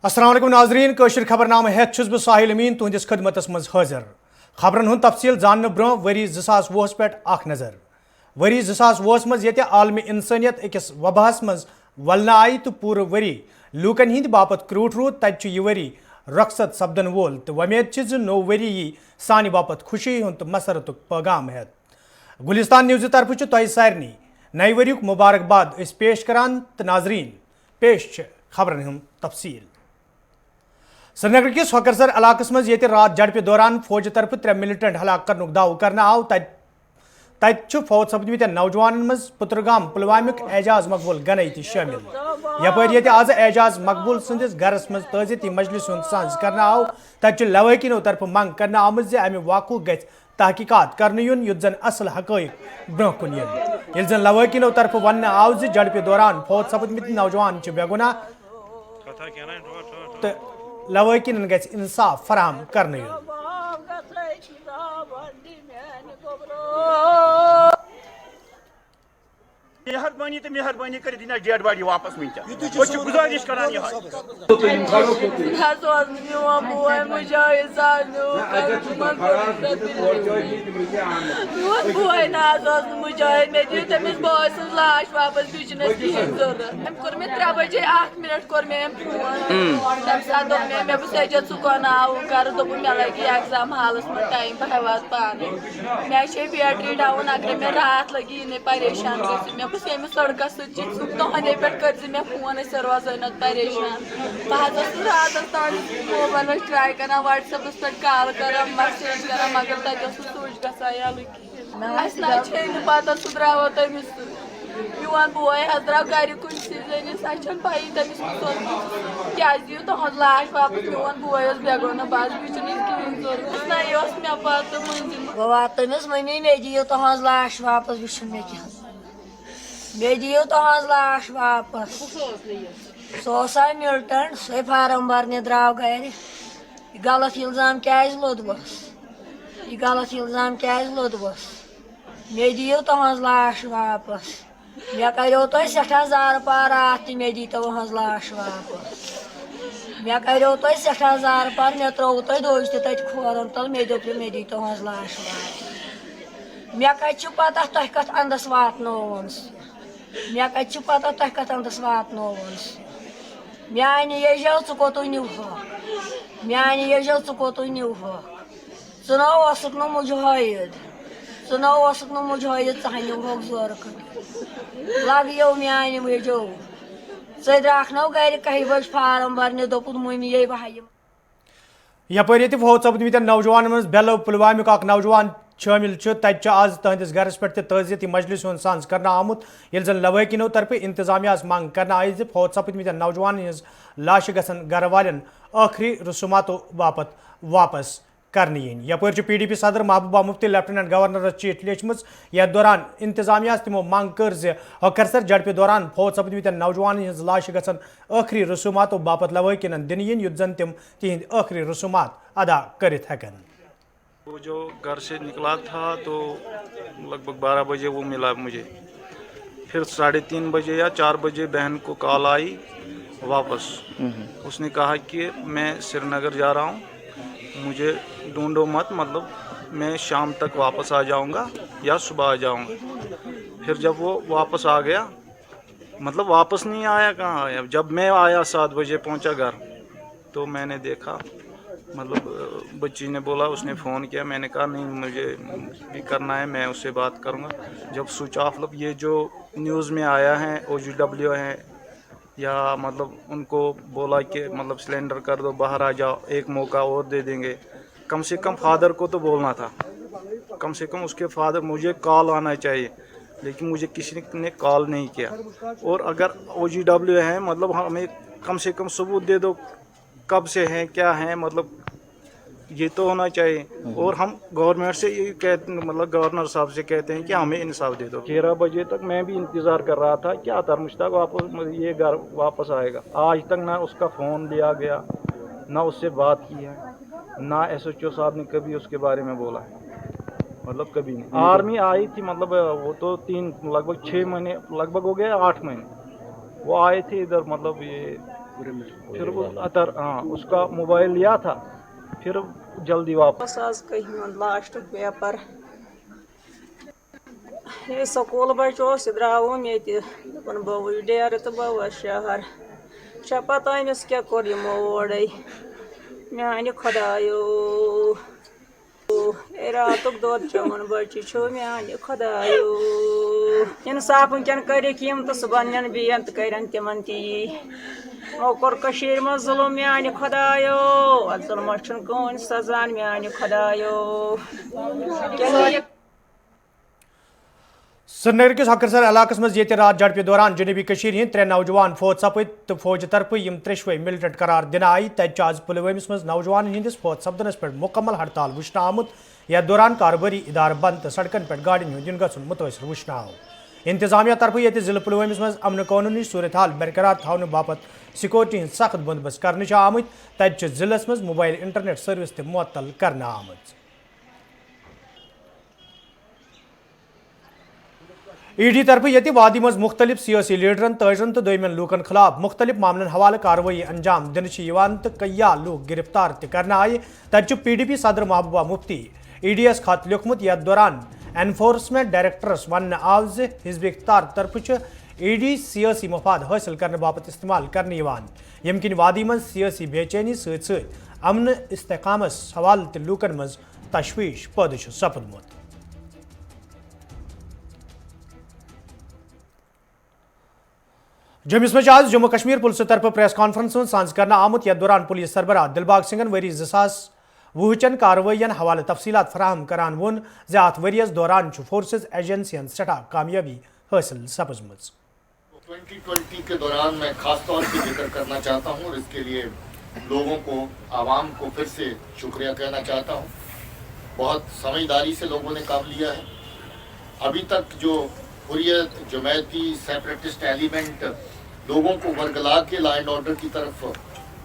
अस्सलाम वालेकुम नाजरीन कशर खबरनामा हेत छुस बह साहिल अमीन तुहंदिस खदमतस मज हाजिर खबरन हुंद तफसील जानने ब्रो वरी 2020 पे अख नजर वरी 2020 मज ये आलमी इंसानियत अकिस वबाहस मज वलना आई तो पूर वरी लूकन हिंद बापत क्रूट रूद तत यह वरी रखसत सपदन वोल तो वमेद नो वरी यी सानि बापत खुशी हुंद तो मसरत पैगाम हेत गुलिस्तान न्यूज़ तरफ तह सारनी नए वरियुक मुबारकबाद पेश करान तो नाजरीन पेश खबरन हुंद तफसील। श्रीनगर किस हकरसर इलाकस मज ये रात झड़प दौरान फौज तरफ 3 मिलिटेंट हलाक कर दाव कर आव तत फौज सपदमित नौजवान मज पुत्रगाम पुलवामिक एजाज मकबूल गनई ति शामिल यपर ये आज एजाज मकबूल सदिस गरस मज तजीती मजलिस सांझ कर आव तत लवाकिनो तरफ मंग कर आम अमि वाकू ग तहकीकात कर यून युत जन असल हकैक ब्रोह कुन ये जन लवाकिनो तरफ वन आव झड़प दौरान फौज सपदमित नौजवान बेगुनाह तो लवाकिन गज इंसाफ फराम करने मेहरबानी तो मेहरबानी कर दिना डेड बॉडी वापस वंकस गुजारिश कर बोय मुजाहिद मे दी तमिस बोय सज लाश वापस बीचन कहें जरूरत कोर मे 3 बजे 8 मिनट कोर मे फोन तम सा दो मे बस एजत सुकन आव कर दो मे लगी एग्जाम हालस में टाइम बह वात पान मे छे बैटरी डाउन अगर मे रात लगी ने परेशान मे बस ये सड़क तहदे पे कर मे फोन रोजान परेशान बस रात तक मोबाइल ट्राई कर व्हाट्सएपस पे कॉल कर मैसेज कर मगर तक सोच ग पता सह द्राव तमिस मीन बोय द्राव गर कुछ जनिस अ पी तमिस क्या दियो तुहद लाश वापस मीन बोय बेगोन बस बीचन कहें जरूरत ना ये मे पत मंजिल बह तमिस मम्मी मे दियो तुहद लाश वापस वुन मे क्या मे दियो तुहद लाश वापस सह मिलिटेंट सह फार्म भरने द्राव गर गलत इल्जाम क्या लोदबस यह गलत इल्जाम क्या लोदबस मे दियो तुहद लाश वापस मे करो तुह सठा जार पार रात मे दी तुहद लाश वापस मे करो तुह सठा जार पार मे त्रो तुह दोज तत खोरन तल मे दोप मे दी तुहद लाश वापस मे कत पता तुह कत अंदस वातनोवन मे कत पता तुह कत अंदस वातनोवन मानि यजल च कोत निवह मानि यजल च कोत निवह च नो मुजाहिद च नो मुजाहिद च निवह जोर लगियो मानि यजो च द्राखनो गर कही बज फार्म भरने दोपुन मम्मी ये बह यपर ये फौज सपदमित नौजवान मज बेलो पुलवामिक नौजवान शामिल तत आज तहदिस गरस पे तजीती मजलिस सांझ कर आमुत ये जन लवाकिनो तरफ इंतजामिया मंग कर आई फौज सपदमित नौजवान हज लाश गसन घर वालन आखिरी रसूमातो बापत वापस करने यपर PDP सदर महबूबा मुफ्ती लेफ्टिनेंट गवर्नर चिट्ठी लेचम यथ दौरान इंतजामिया तमो मंग कर हकरसर झड़प दौरान फौज सपदमित नौजवान हज लाश गसन आखिरी रसूमातो बापत लवाकिन दिन युत जन तम तिहद आखिरी रसूमात अदा कर हेकन। वो जो घर से निकला था तो लगभग 12 बजे वो मिला मुझे, फिर 3:30 बजे या 4 बजे बहन को कॉल आई वापस। उसने कहा कि मैं श्रीनगर जा रहा हूँ, मुझे ढूंढो मत, मतलब मैं शाम तक वापस आ जाऊँगा या सुबह आ जाऊँगा। फिर जब वो वापस आ गया, मतलब वापस नहीं आया, कहाँ आया, जब मैं आया 7 बजे पहुँचा घर तो मैंने देखा, मतलब बच्ची ने बोला, उसने फ़ोन किया, मैंने कहा नहीं मुझे भी करना है, मैं उससे बात करूंगा। जब स्विच ऑफ, मतलब ये जो न्यूज़ में आया है OGW है या मतलब उनको बोला कि मतलब सिलेंडर कर दो, बाहर आ जाओ, एक मौका और दे देंगे। कम से कम फादर को तो बोलना था, कम से कम उसके फादर, मुझे कॉल आना चाहिए, लेकिन मुझे किसी ने कॉल नहीं किया। और अगर OGW है, मतलब हमें कम से कम सबूत दे दो, कब से हैं, क्या हैं, मतलब ये तो होना चाहिए। और हम गवर्नमेंट से ये कहते, मतलब गवर्नर साहब से कहते हैं कि हमें इंसाफ दे दो। 13 बजे तक मैं भी इंतज़ार कर रहा था कि अतर मुश्ताक वापस ये घर वापस आएगा। आज तक ना उसका फ़ोन लिया गया, ना उससे बात की है, ना SHO साहब ने कभी उसके बारे में बोला है, मतलब कभी नहीं। आर्मी आई थी, मतलब वो तो लगभग 6 महीने, लगभग हो गए 8 महीने वो आए थे इधर, मतलब ये फिर वो अतर हाँ उसका मोबाइल लिया था, फिर जल्दी वापस आज कहीं लास्ट पेपर ये स्कूल बचो द्रावम ये बह डेर तो बह शहर पता अमिस क्या कोर यमो ओड़े मान खुदायो रातुक दौद चमन बच्चे छो मान खुदायो इंसाफ वनकन करिक यम तो सुबह बीन तो करन तिमन ती वो कोर कशीर में जुल्म मान खुदायो जुल्म कौन सजान मान खुदायो श्रीनगर किस हकरसर इलाकस मज ये रात झड़प दौरान जनूबी कशीर हिंद 3 नौजवान फौत सपद तो फौज तरफ यम त्रेशवे मिलिटेंट करार दिन आई तज आज पुलवामिस मज नौजवान हंदिस फौत सपदनस पे मुकम्मल हड़ताल वुचन आमुत यथ दौरान कारोबारी इदार बंद तो सड़कन पे गाड़ियों हंद गन मुतसर वुचन आव इंतजामिया तरफ ये जिले पुलवामिस मज अमन कानूनी सूरत हाल बरकरार थवन बापत सिक्योरिटी हंद सख्त बंदोबस्त कर आमुत तज जिलस मज मोबाइल इंटरनेट सर्विस मुअत्तल कर आमुत। ईडी तरफ ये वादी मज मुख्तलिफ सियासी लीडरन तजरन तो दोयमन लूकन खिलाफ मुख्तलिफ मामलन हवाले कार्रवाई अंजाम दिन तो कया लोग गिरफ्तार करना आए तज PDP सदर महबूबा मुफ्ती EDS खत लिखमुत यथ दौरान एनफोर्समेंट डायरेक्टरस वन आव हिजब इख्तियार तरफ ED सियासी मफाद हासिल करने बापत इस्तेमाल करने यमकिन वादी मज सियासी बेचैनी सत अमन इस्तेकामस हवाल तो लूकन मज तशवीश पैदा सपदमुत। जम्मू में आज जम्मू कश्मीर पुलिस तरफ प्रेस कॉन्फ्रेंस सांस करना आमुत यथ दौरान पुलिस सरबराह दिलबाग सिंगन वरी 2020 कार्रवाइन हवाले तफसीलात फराहम करान वोन ज अत वरियस दौरान फोर्सेज एजेंसियन सठा कामयाबी हासिल सपजमज। 2020 के दौरान मैं खास तौर पर जिक्र करना चाहता हूँ और इसके लिए लोगों को आवाम को फिर से शुक्रिया कहना चाहता हूँ। बहुत समझदारी से लोगों ने काम लिया है। अभी तक जो हुर्रियत जमायती सेपरेटिस्ट एलिमेंट लोगों को वर्गला के लॉ एंड ऑर्डर की तरफ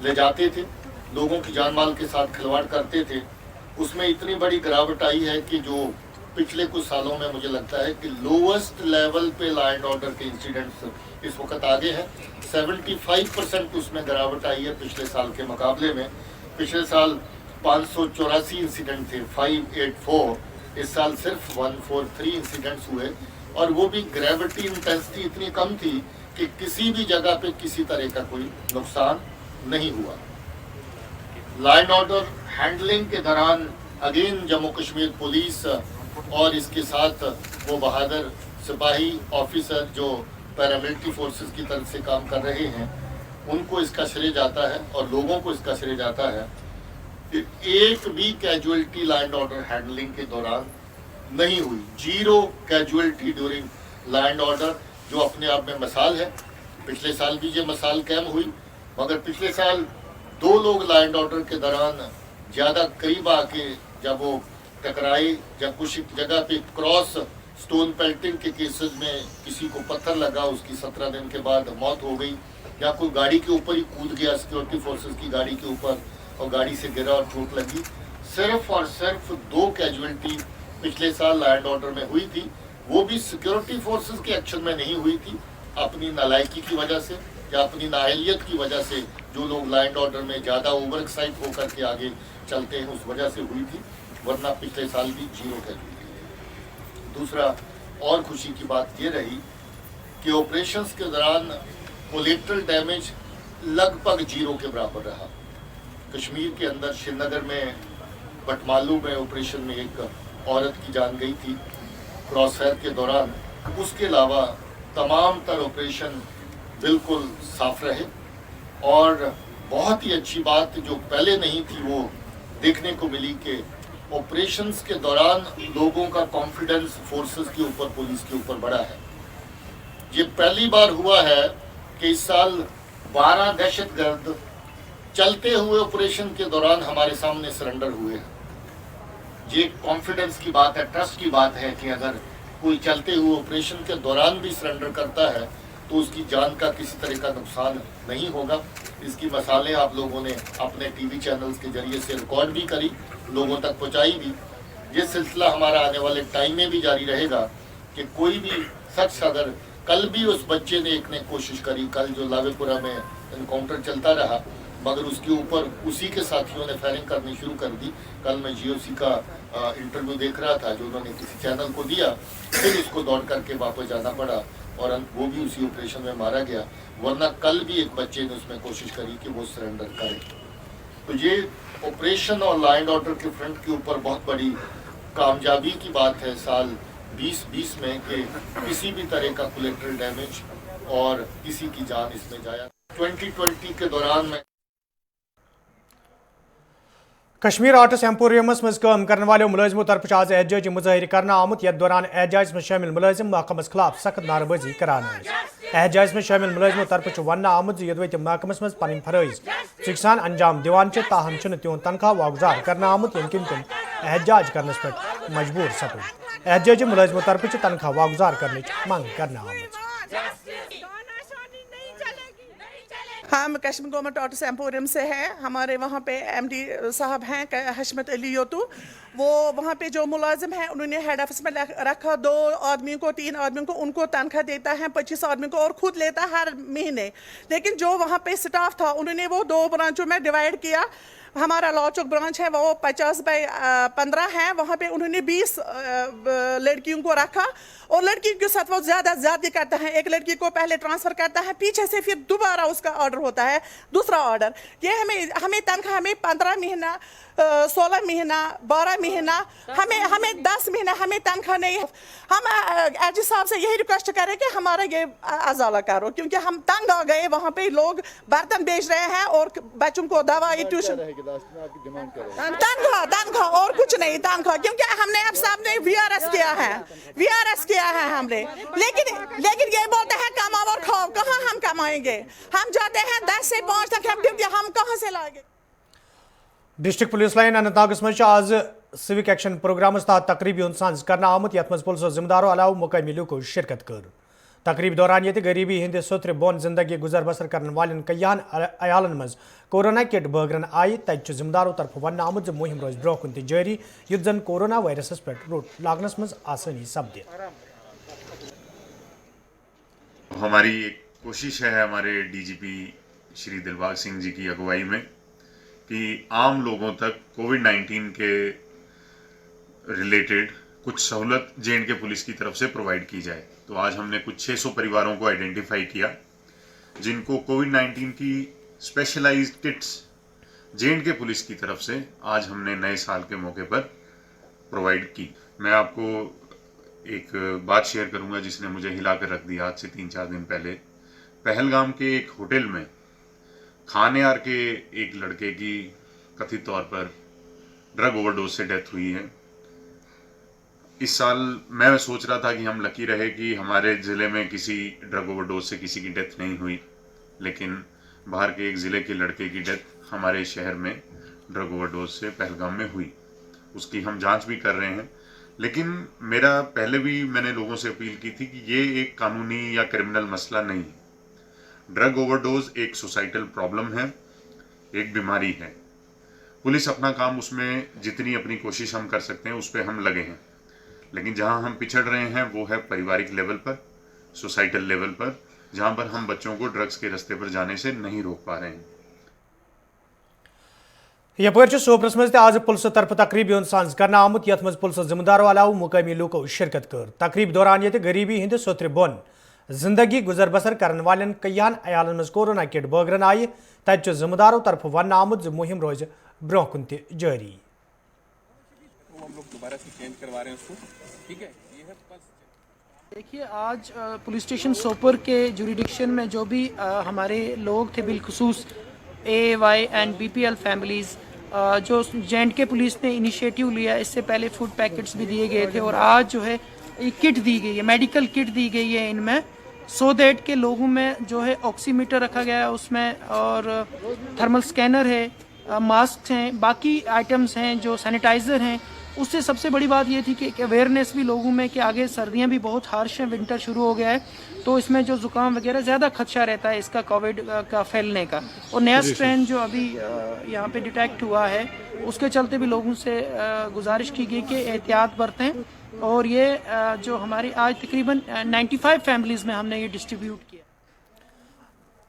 ले जाते थे, लोगों की जान माल के साथ खिलवाड़ करते थे, उसमें इतनी बड़ी गिरावट आई है कि जो पिछले कुछ सालों में मुझे लगता है कि लोवेस्ट लेवल पे लॉ एंड ऑर्डर के इंसिडेंट्स इस वक्त आगे हैं। 75% उसमें गिरावट आई है पिछले साल के मुकाबले में। पिछले साल 584 इंसिडेंट थे 584, इस साल सिर्फ 143 इंसिडेंट्स हुए और वो भी ग्रेविटी इंटेंसिटी इतनी कम थी कि किसी भी जगह पे किसी तरह का कोई नुकसान नहीं हुआ। लॉ एंड ऑर्डर हैंडलिंग के दौरान अगेन जम्मू कश्मीर पुलिस और इसके साथ वो बहादुर सिपाही ऑफिसर जो पैरामिलिट्री फोर्सेस की तरफ से काम कर रहे हैं उनको इसका श्रेय जाता है और लोगों को इसका श्रेय जाता है कि एक भी casualty law and order handling के दौरान नहीं हुई। 0 casualty during law and order, जो अपने आप में मिसाल है। पिछले साल भी ये मिसाल कायम हुई, मगर पिछले साल 2 लोग लॉ एंड ऑर्डर के दौरान ज़्यादा करीब आके जब वो टकराए, जब कुछ जगह पे क्रॉस स्टोन पेल्टिंग के केसेस में किसी को पत्थर लगा, उसकी 17 दिन के बाद मौत हो गई, या कोई गाड़ी के ऊपर ही कूद गया सिक्योरिटी फोर्सेस की गाड़ी के ऊपर और गाड़ी से गिरा और चोट लगी। सिर्फ और सिर्फ 2 कैजुअलिटी पिछले साल लॉ एंड ऑर्डर में हुई थी, वो भी सिक्योरिटी फोर्सेस के एक्शन में नहीं हुई थी, अपनी नालायकी की वजह से या अपनी नाअहलियत की वजह से। जो लोग लॉ एंड ऑर्डर में ज़्यादा ओवर एक्साइट होकर के आगे चलते हैं उस वजह से हुई थी, वरना पिछले साल भी 0 कैजुअलिटी। दूसरा और खुशी की बात ये रही कि ऑपरेशंस के दौरान कोलेटरल डैमेज लगभग 0 के बराबर रहा। कश्मीर के अंदर श्रीनगर में बटमालू में ऑपरेशन में एक औरत की जान गई थी क्रॉसफायर के दौरान। उसके अलावा तमाम तर ऑपरेशन बिल्कुल साफ रहे और बहुत ही अच्छी बात जो पहले नहीं थी वो देखने को मिली कि ऑपरेशंस के दौरान लोगों का कॉन्फिडेंस फोर्सेस के ऊपर, पुलिस के ऊपर बढ़ा है। ये पहली बार हुआ है कि इस साल 12 दहशतगर्द चलते हुए ऑपरेशन के दौरान हमारे सामने सरेंडर हुए हैं। ये कॉन्फिडेंस की बात है, ट्रस्ट की बात है कि अगर कोई चलते हुए ऑपरेशन के दौरान भी सरेंडर करता है तो उसकी जान का किसी तरह का नुकसान नहीं होगा। इसकी मिसालें आप लोगों ने अपने टीवी चैनल्स के जरिए से रिकॉर्ड भी करी, लोगों तक पहुंचाई भी। ये सिलसिला हमारा आने वाले टाइम में भी जारी रहेगा कि कोई भी शख्स, अगर कल भी उस बच्चे ने एक ने कोशिश करी, कल जो लावेपुरा में इनकाउंटर चलता रहा, मगर उसके ऊपर उसी के साथियों ने फायरिंग करनी शुरू कर दी। कल मैं GOC का इंटरव्यू देख रहा था जो उन्होंने किसी चैनल को दिया, फिर उसको दौड़ करके वापस जाना पड़ा और वो भी उसी ऑपरेशन में मारा गया, वरना कल भी एक बच्चे ने उसमें कोशिश करी कि वो सरेंडर करे। तो ये ऑपरेशन और लॉ एंड ऑर्डर के फ्रंट के ऊपर बहुत बड़ी कामयाबी की बात है साल 2020 में कि किसी भी तरह का कोलेटरल डैमेज और किसी की जान इसमें जाया। 2020 के दौरान में कश्मीर आर्ट्स एम्पोरियमस मज काम करने वाले मुलाजिमों तरफ आज एहतजाजी मुजाहिर करना आमुत, यथ दौरान एहतजाज में शामिल मुलाजिम महकमस खिलाफ सख्त नारेबाजी करान। एहतजाज में शामिल मुलाजिमों तरफ वन आमुत यदि तम महकमस मज पन फरज चिकसान अंजाम दिवान ताहम तिहद तनख्वाह वागुजार करना आमुत यम किन तम एहतजाज करनस पे मजबूर सपद। एहतजाजी मुलाजिमों तरफ तनख्वाह वागुजार करने मांग करना आमुत। हम कश्मीर गवर्नमेंट आर्ट्स एम्पोरियम से हैं। हमारे वहाँ पे MD साहब हैं हशमत अली योतू, वो वहाँ पे जो मुलाजिम हैं उन्होंने हेड ऑफिस में रखा 2 आदमियों को 3 आदमियों को, उनको तनख्वाह देता है 25 आदमियों को और खुद लेता है हर महीने। लेकिन जो वहाँ पे स्टाफ था उन्होंने वो 2 ब्रांचों में डिवाइड किया। हमारा लाल चौक ब्रांच है वो 50/15 है, वहाँ पे उन्होंने 20 लड़कियों को रखा और लड़की के साथ वो ज़्यादा करता है। एक लड़की को पहले ट्रांसफ़र करता है, पीछे से फिर दोबारा उसका ऑर्डर होता है, दूसरा ऑर्डर। ये हमें तनख्वाह हमें 15 महीना 16 महीना 12 महीना हमें 10 महीना हमें तनख्वाह नहीं। हम एजी साहब से यही रिक्वेस्ट करें कि हमारा ये अजाला करो, क्योंकि हम तंग आ गए। वहाँ पे लोग बर्तन बेच रहे हैं और बच्चों को दवाई ट्यूशन तनख्वाह और कुछ नहीं तनख्वाह, क्योंकि हमने अब साहब ने VRS किया है हमने। लेकिन ये बोलते हैं कमाओ और खाओ, कहाँ हम कमाएंगे? हम जाते हैं 10 से 5 तक, हम कहाँ से लाएंगे? डिस्ट्रिक्ट पुलिस लाइन अनंतनागस मज आज सिविक एक्शन प्रोग्राम तहत तकरीबी साज करना आमुत, यथ मज पुलिस जिम्मेदारों अलाव मुकामी लूको शिरकत कर। तकरीब दौरान ये गरीबी हंद सोत्र बोन जिंदगी गुजर बसर कर वालन कयान अयालन मज कोरोना किट बगरन आई, तत जिम्मेदारों तरफ वन आमुत मुहिम रोज ब्रोह कुन जारी, युद्ध जन कोरोना वायरस पे रोट लागनस मज आसानी सपदे। हमारी एक कोशिश है हमारे DGP श्री दिलबाग सिंह जी की अगुवाई में कि आम लोगों तक कोविड-19 के रिलेटेड कुछ सहूलत J&K पुलिस की तरफ से प्रोवाइड की जाए। तो आज हमने कुछ 600 परिवारों को आइडेंटिफाई किया जिनको कोविड-19 की स्पेशलाइज्ड किट्स J&K पुलिस की तरफ से आज हमने नए साल के मौके पर प्रोवाइड की। मैं आपको एक बात शेयर करूंगा जिसने मुझे हिला कर रख दिया। आज से 3-4 दिन पहले पहलगाम के एक होटल में खानेयार के एक लड़के की कथित तौर पर ड्रग ओवरडोज से डेथ हुई है। इस साल मैं सोच रहा था कि हम लकी रहे कि हमारे ज़िले में किसी ड्रग ओवरडोज से किसी की डेथ नहीं हुई, लेकिन बाहर के एक ज़िले के लड़के की डेथ हमारे शहर में ड्रग ओवरडोज से पहलगाम में हुई। उसकी हम जांच भी कर रहे हैं, लेकिन मेरा पहले भी मैंने लोगों से अपील की थी कि ये एक कानूनी या क्रिमिनल मसला नहीं है। ड्रग ओवरडोज एक सोसाइटल प्रॉब्लम है, एक बीमारी है। पुलिस अपना काम उसमें जितनी अपनी कोशिश हम कर सकते हैं उस पर हम लगे हैं, लेकिन जहां हम पिछड़ रहे हैं वो है पारिवारिक लेवल पर, सोसाइटल लेवल पर, जहां पर हम बच्चों को ड्रग्स के रास्ते पर जाने से नहीं रोक पा रहे हैं। यपर सोपरस मज आज पुलिस तरफ तकरीबी साज करना आमुत, यथ मज पुलिस जिम्मेदारों अलाव मुकामी लूको शिरकत कर। तकरीब दौरान ये गरीबी हंद सोत्र बोन जिंदगी गुजर बसर करने वालन कयान अयालन मज कोरोना किट बगरन आई, तत जिम्मेदारों तरफ वन आमुत मुहिम रोज ब्रोह कुन जारी। हम लोग दोबारा से चेंज करवा रहे हैं उसको, ठीक है। ये है देखिए, आज पुलिस स्टेशन सोपर के जुरिडिक्शन में जो भी हमारे लोग थे, बिलखुसूस AY एंड BPL फैमिलीज़, जो J&K पुलिस ने इनिशिएटिव लिया, इससे पहले फूड पैकेट्स भी दिए गए थे और आज जो है ये किट दी गई है, मेडिकल किट दी गई है इनमें, सो दैट के लोगों में जो है ऑक्सीमीटर रखा गया है उसमें, और थर्मल स्कैनर है, मास्क हैं, बाकी आइटम्स हैं, जो सैनिटाइज़र हैं। उससे सबसे बड़ी बात ये थी कि एक अवेयरनेस भी लोगों में कि आगे सर्दियां भी बहुत हार्श हैं, विंटर शुरू हो गया है, तो इसमें जो ज़ुकाम वगैरह ज़्यादा खदशा रहता है इसका कोविड का फैलने का। और नया स्ट्रेन जो अभी यहाँ पे डिटेक्ट हुआ है उसके चलते भी लोगों से गुजारिश की गई कि एहतियात बरतें। और ये जो हमारी आज तकरीबन 95 फैमिलीज़ में हमने ये डिस्ट्रीब्यूट किया।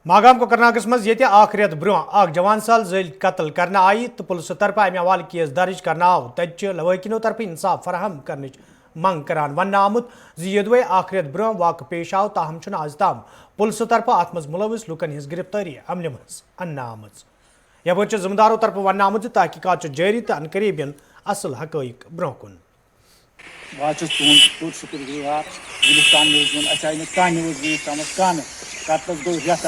मागाम कोकरनागस मज ये रेत ब्रोह जवान साल जल कत्ल करना आई तो पुलिस तरफ अमे हवाले केस दर्ज करना आव तत लवाकिनो तरफ इंसाफ फराहम करने मंग करान वन आमुत योदवे रेत ब्रोह वाक़ पेश आव ताहम आज ताम पुलिस तरफ अत मज मुलविस लुकन हिज गिरफ्तारी अमल मज अन्न आमज यपर जिम्मेदारों तरफ वन आमुत तहकीकात जारी तो अनकरीब असल हकैक ब्रोह कुन बहुत तुद शुक्रगुजार कह न्यूज़ वी तम कत्ल गो रेत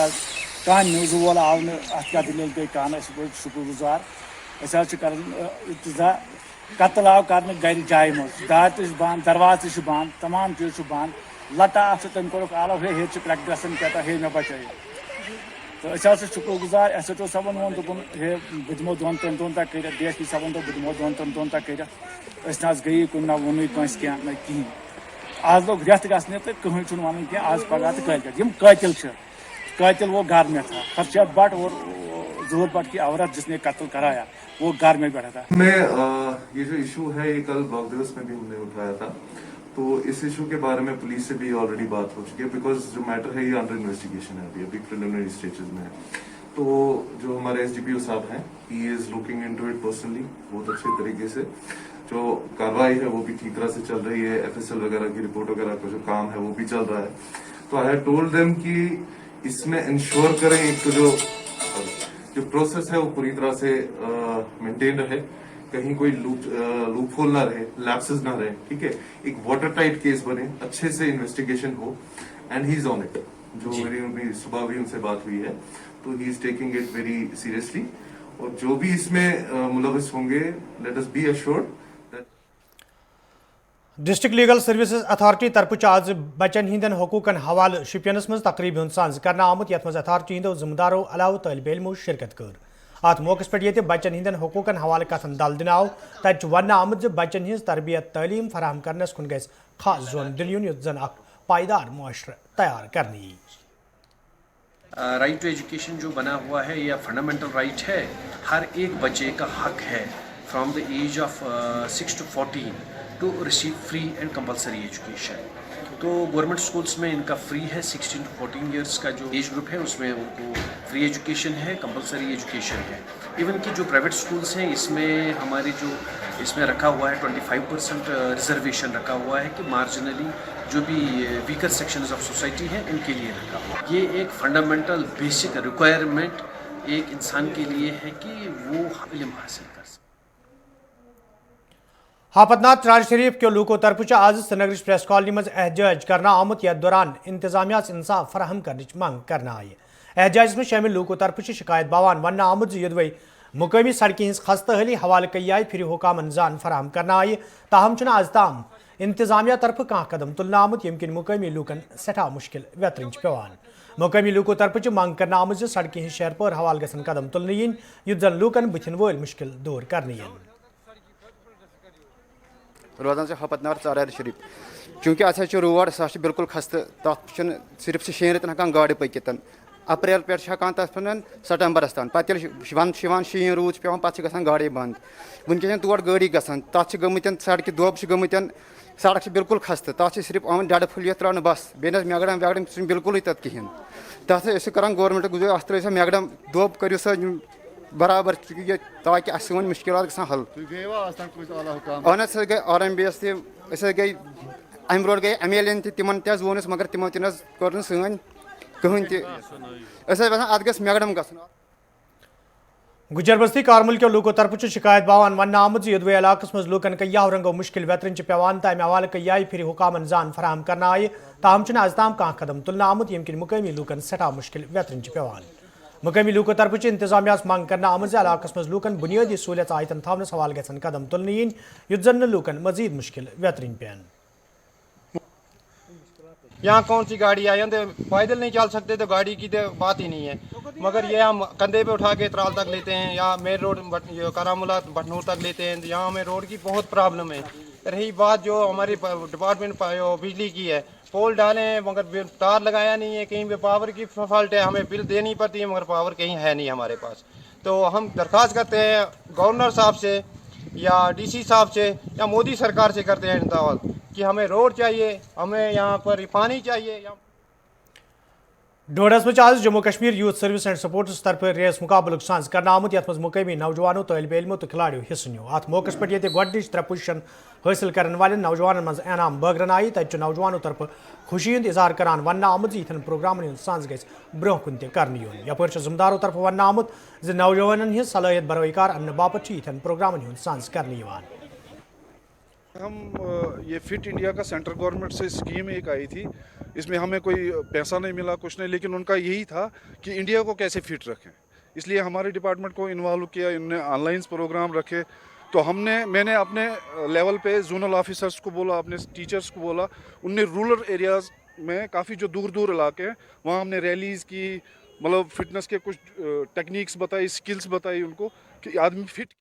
कह न्यूज़ वोल आव क्या दलील गई कह शुक्रगुजार कर इंतजा कत्ल आव कर गर जाय मज दार बंद दरवाज बंद तमाम चीज बंद लटा तम कोक आलो हे क्रैक गसन क्या हे मे बचाई तो शुक्रगुजार एस एच ओ सबन वो दोपन हे बह दिमो दोन त्रेन दोन तक कर DSP सबन बह दिमो दोन त्रेन दोन तक कर गई कुन ना वोन कंस क्या ना कहें आज लोग रेत गसने तो कहें वन क्या आज पगह तो कतिल कतिल वो घर में था खर्शद भट्ट और जहूर भट्ट की औरत जिसने कत्ल कराया वो घर में बैठा था। ये जो इशू है ये कल ब्लॉक दिवस में भी हमने उठाया था, तो इस इशू के बारे में पुलिस से भी ऑलरेडी बात हो चुकी है, बिकॉज जो मैटर है ये अंडर इन्वेस्टिगेशन है, अभी प्रिलिमिनरी स्टेजेस में है। तो जो हमारे SDPO साहब हैं, he is looking into it personally बहुत अच्छे तरीके से। जो कार्रवाई है वो भी ठीक तरह से चल रही है, FSL वगैरह की रिपोर्ट वगैरह का जो काम है वो भी चल रहा है। तो आई हैव टोल्ड देम कि इसमें इंश्योर करें एक तो जो प्रोसेस है वो पूरी तरह से मेंटेन रहे, कहीं कोई लूप होल ना रहे, लैप्सेस ना रहे, ठीक है। एक वाटर टाइट केस बने, अच्छे से इन्वेस्टिगेशन हो, and he is on it. जो मेरी सुबह भी उनसे बात हुई है, तो he is taking it very seriously, और जो भी इसमें मुलविस होंगे, let us be assured. District legal services authority तरफ आज बच्चन हिंदन हकूकन हवाले शुपियनस मज तकरीब सांज करना आमुत, यथ मज अथॉरिटी हिंदो जिम्मेदारों अलाव तलब इल्मो शिरकत कर। अत मौके पे ये बच्चन हिंदन हकूकन हवाले कथन दल दिन आव, तत वन आमुत बच्चन हिंज तरबियत तालीम फराहम करनस कुन गस खास जोन दिलयुन युत जन अख पायदार मुआशरा तैयार करनी। राइट टू एजुकेशन जो बना हुआ है यह फंडामेंटल राइट है, हर एक बच्चे का हक है from the age of 6 to 14 to receive free and compulsory education. तो गवर्नमेंट स्कूल्स में इनका फ्री है, 16 to 14 ईयर्स का जो एज ग्रुप है उसमें उनको फ्री एजुकेशन है, कंपलसरी एजुकेशन है। इवन कि जो प्राइवेट स्कूल्स हैं इसमें हमारी जो इसमें रखा हुआ है 25% रिजर्वेशन रखा हुआ है कि मार्जिनली जो भी वीकर सेक्शंस ऑफ सोसाइटी हैं इनके लिए रखा हुआ है। ये एक फंडामेंटल बेसिक रिक्वायरमेंट एक इंसान के लिए है कि वो इल्म हासिल कर सके। हापतनाथ राज शरीफ के लूको तरफ आज श्रीनगर प्रेस कॉलोनी मज एहजाज करना आमुत, यथ दौरान इंतजामिया इंसाफ फराहम करने मंग करना आई। एहजाज में शामिल लूको तरफ शिकायत बावान वन आमुत योदवे मुकामी सड़कें हज खस्ता हली हवाले कई आय फिर हुकामन जान फराहम करना आई, ताहम आज ताम इंतजामिया तरफ कह कदम तुलना आमुत यम किन मुकामी लूकन सठा मुश्किल वेतरन पेवान। मुकामी लूको तरफ मंग करना आमुत सड़कें हज शहर पर हवाल गसन कदम तुलने इन युत जन लूकन बुथिन वोल मुश्किल दूर करने इन। रोजान से हपतनार चार शरीफ चूँकि अस रोड सह बिल्कुल खस्त, तथ सिर्फ 6 रेतन हकान गाड़ी पकित, अप्रैल पे हकान तथ सितंबरस तान, पे वन शीन रूद पे पे ग गाड़ी बंद, वनकस तोड़ गाड़ी गसान, तथ गमत सड़क दोब गमत, सड़क बिल्कुल खस्त, तथ सिर्फ आम डड फुल त्रा बस, बेन मैगडम वैगडम बिल्कुल तथ कहें, तथ करान गवर्नमेंट गुजर अत त्रो मैगडम दोब करो सा बराबर ताकि अस मुश्किल ग हल। अहन सह गई RMBS गई अम ब्रो गई MLA तिमन वोनस, मगर तिमो कर सन कहें तक अत ग मैगडम ग। गुजर बस्ती कारमल के लूको तरफ शिकायत बावान वन आमुत योदवे इलाकस मज लूकन कया रंगो मुश्किल वेतरन पेवान, तमे हवाले कई फिर हुकामन जान फराहम करना आई, ताहम आज ताम कह कदम तुलना आमुत यम किन मुकामी लूकन सठा मुश्किल वेतरन पेवान। मुकामी लूको तरफ इंतजामिया मंग करना आमज इलाकस मज लूकन बुनियादी सहूलियत आयतन थावनस हवाल गसन कदम तुलने इन युत जन लूकन मजीद मुश्किल वेतरन पेन। यहाँ कौन सी गाड़ी आई, पैदल नहीं चल सकते तो गाड़ी की तो बात ही नहीं है, मगर ये हम कंधे पे उठा के त्राल तक लेते हैं, या मेन रोड करामुला भटनूर तक लेते हैं। यहाँ हमें रोड की बहुत प्रॉब्लम है। रही बात जो हमारी डिपार्टमेंट बिजली की है, पोल डाले हैं मगर तार लगाया नहीं है, कहीं पे पावर की फॉल्ट है, हमें बिल देनी पड़ती है मगर पावर कहीं है नहीं हमारे पास। तो हम दरख्वास्त करते हैं गवर्नर साहब से या DC साहब से या मोदी सरकार से करते हैं इंतवाल कि हमें रोड चाहिए, हमें यहाँ पर पानी चाहिए। ڈوڈس میں آج Jammu Kashmir youth service and sports طرف ریس مقابلہ سانز کرنا آمت یت مقامی نوجوانوں طالب علموں تو کھلاڑیوں حصہ نیو ات موقع پہ یہ گۄڈنِچ 3 پوزیشن حاصل کرنے والے نوجوانن مز انعام بٲگرن آئی تتہ نوجوانوں طرف خوشی ہند اظہار کران ون آمت یتھن پروگرامن ہند سانز گژھِ برونٛہہ کُن تہِ کرنہٕ یُن یپٲرۍ چھُ ذمہٕ دارو طرف ون آمت زِ نوجوانن ہٕنٛز صلٲحیت بروٲیی کار اننہٕ باپتھ چھُ یتھن پروگرامن ہُنٛد سانز کرنہٕ یِوان. ہم یہ فٹ انڈیا کا سینٹر گورنمنٹ سے اسکیم ایک آئی تھی. اس میں ہمیں کوئی پیسہ نہیں ملا کچھ نہیں, لیکن ان کا یہی تھا کہ انڈیا کو کیسے فٹ رکھیں. اس لیے ہمارے ڈپارٹمنٹ کو انوالو کیا, انہوں نے آن لائن پروگرام رکھے. تو میں نے اپنے لیول پہ زونل آفیسرس کو بولا, اپنے ٹیچرس کو بولا, ان نے رورل ایریاز میں کافی جو دور دور علاقے ہیں وہاں ہم نے ریلیز کی, مطلب فٹنس کے کچھ ٹیکنیکس بتائی, سکلز بتائی ان کو کہ آدمی فٹ.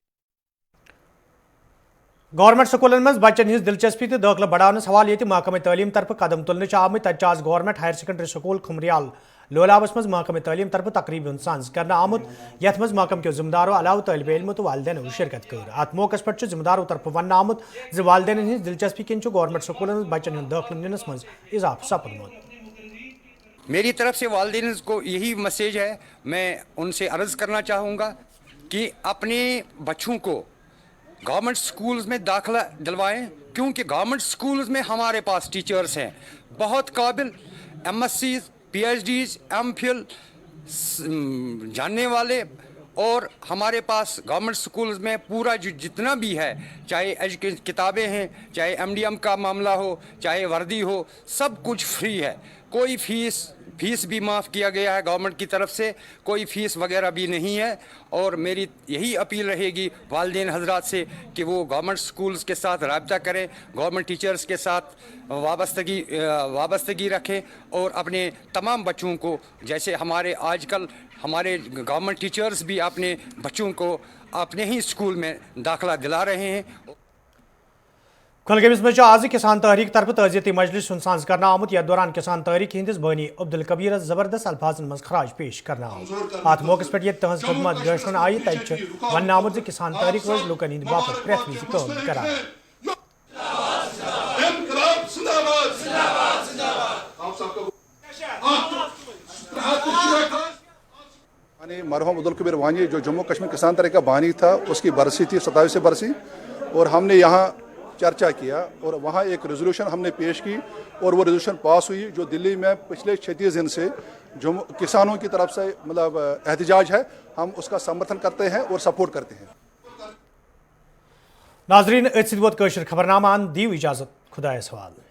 گورنمنٹ سکولن مز بچن ہز دلچسپی تو داخلہ بڑھانس حوالہ یہ محکمہ تعلیم طرف قدم تلنے آمت. تتہ آز گورنمنٹ ہائر سیکنڈری سکول کھمریال لولابس مز محکمہ تعلیم طرف تقریب ہند سانز کرنا آمت یت مز محکمہ کے ذمہ داروں علاوہ طالب علموں تو والدین شرکت کر. ات موقع پہ ذمہ داروں طرف ون آمت زِ والدین ہز دلچسپی کن گورنمنٹ سکولن مز بچن ہند داخلہ ننس مز اضافہ سپدمت. میری طرف سے والدین کو یہی میسیج ہے, میں ان سے عرض کرنا چاہوں گا کہ اپنے بچوں کو گورنمنٹ سکولز میں داخلہ دلوائیں, کیونکہ گورنمنٹ سکولز میں ہمارے پاس ٹیچرز ہیں بہت قابل, M S Cs, P H Ds, M phil جاننے والے. اور ہمارے پاس گورنمنٹ سکولز میں پورا جتنا بھی ہے, چاہے ایجوکیشن کتابیں ہیں, چاہے ایم ڈی ایم کا معاملہ ہو, چاہے وردی ہو, سب کچھ فری ہے. کوئی فیس بھی معاف کیا گیا ہے گورنمنٹ کی طرف سے, کوئی فیس وغیرہ بھی نہیں ہے. اور میری یہی اپیل رہے گی والدین حضرات سے کہ وہ گورنمنٹ سکولز کے ساتھ رابطہ کریں, گورنمنٹ ٹیچرز کے ساتھ وابستگی رکھیں, اور اپنے تمام بچوں کو, جیسے ہمارے آج کل ہمارے گورنمنٹ ٹیچرز بھی اپنے بچوں کو اپنے ہی اسکول میں داخلہ دلا رہے ہیں. کلگامس مجھ آز کسان تحریک طرف تعزیتی مجلس ہند سانز کرنا آمت. یتھ دوران کسان تحریک ہندس بانی عبدالکبیرس زبردست الفاظن مز خراج پیش کرنا آمت. ات موقع پہ یہ تہذ خدمات گھوشن آئی تتہ ون آمت زِ کسان تحریک روز لوکن ہند باپت پریت وز کام کران. مرحوم عبدالکبیر وانی جو جموں کشمیر کسان تحریک کا بانی تھا, اس کی برسی تھی 27 برسی, اور ہم نے یہاں چرچا کیا اور وہاں ایک ریزولوشن ہم نے پیش کی, اور وہ ریزولوشن پاس ہوئی جو دلی میں پچھلے 36 دن سے جو کسانوں کی طرف سے مطلب احتجاج ہے, ہم اس کا سمرتھن کرتے ہیں اور سپورٹ کرتے ہیں. ناظرین ات ست ووت خبرنامہ, دیو اجازت, خدایس حوالہ.